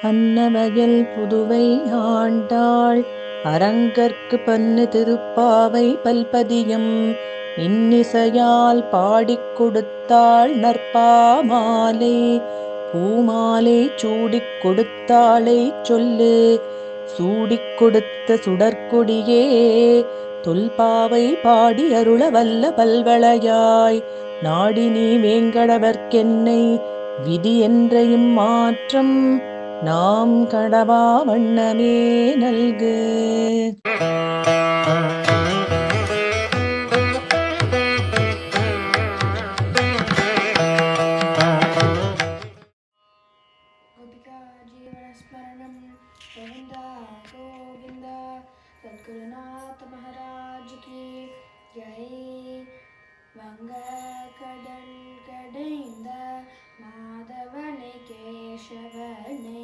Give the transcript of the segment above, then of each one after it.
அன்னவயல் புதுவை ஆண்டாள் அரங்கற்கு பன்னு திருப்பாவை பல்பதியம் இன்னிசையால் பாடிக் கொடுத்தாள் நற்பாமாலை பூமாலை சூடிக் கொடுத்தாளைச் சொல்லு சூடிக் கொடுத்த சுடற்கொடியே தொல்பாவை பாடி அருள வல்ல பல்வளையாய் நாடி நீ வேங்கடவர்க்கென்னை விதி என்ற இம்மாற்றம் நாம் கடவா வண்ணமே நல்கு. गोपिका जीवनस्मरणं गोविंदा गोविंदा सद्गुरुनाथ महाराज की जय. வங்கக்கடல் கடைந்த மாதவனை கேசவனை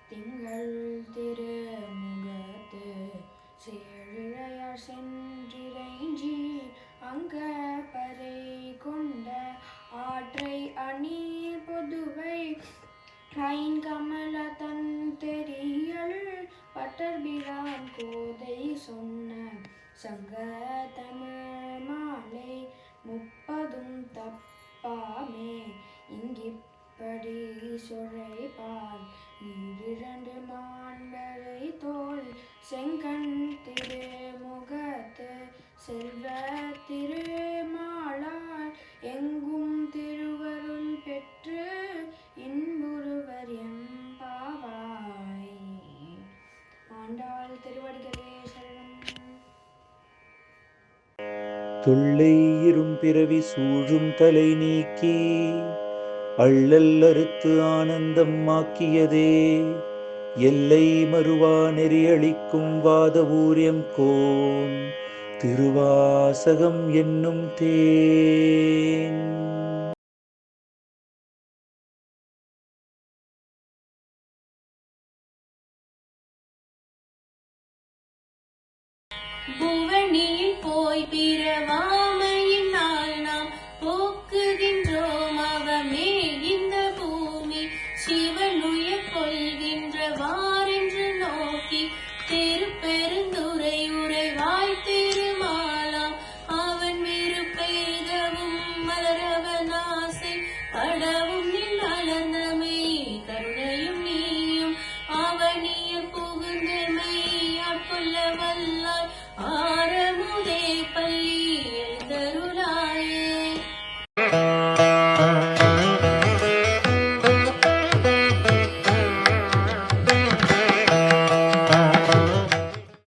திங்கள் திருமுகத்து சேழிழையார் சென்றிறைஞ்சி அங்க பறை கொண்ட ஆற்றை அணி பொதுவை ஐங்கமல தன் தெரியல் பட்டர்பிரான் கோதை சொன்ன சங்க தமிழ் மாலை முப்பதும் தப்பாமே இங்கிப்படி சுழைப்பால் ஈரிரண்டு மாண்டரை தோல் செங்கண் திருமுகத்து செல்வ திருமாலார் எங்கும் திருவருள் பெற்று இன்புறுவர் எம்பாவாய். ஆண்டாள் திருவடிகளே சரணம். தொல்லை இரும்பிறவி சூழும் தலை நீக்கி அள்ளல் அறுத்து ஆனந்தம் ஆக்கியதே எல்லை மறுவா நெறியளிக்கும் வாத ஊரியம் கோன் திருவாசகம் என்னும் தேன். புவனியில் போய் பிறவாமையினால் நாம் போக்குகின்றோம் அவமே இந்த பூமி சிவனுயர் கொள்கின்றவாரென்று நோக்கி திருப்பெருந்துரை உரைவாய் திருமாலாம் அவன் விருப்பெய்தவும் மலரவன் ஆசை படவும் நில் அலர்ந்தமை கருணையும் நீயும் அவனிய புகுந்தமை ஆட்கொள்ள வல்லாய் ஆரமுதே பல்